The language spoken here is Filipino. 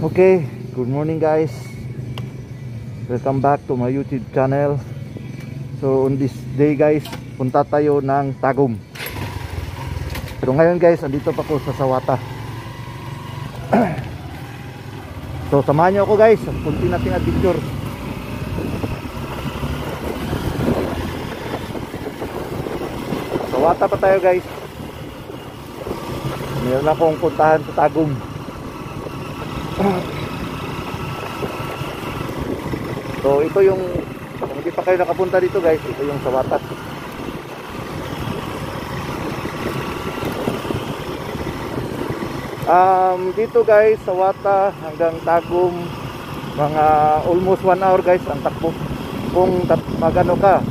Okay, good morning guys. Welcome back to my YouTube channel. So on this day guys, punta tayo ng Tagum. Pero ngayon guys, andito pa ko sa Sawata. So samahan nyo ako guys, punti natin adventure. Sawata pa tayo guys. Meron akong puntahan sa Tagum. So ito yung, kung hindi pa kayo nakapunta dito guys, ito yung Sawata. Dito guys, Sawata hanggang Tagum, mga almost 1 hour guys ang takbo. Kung magano ka,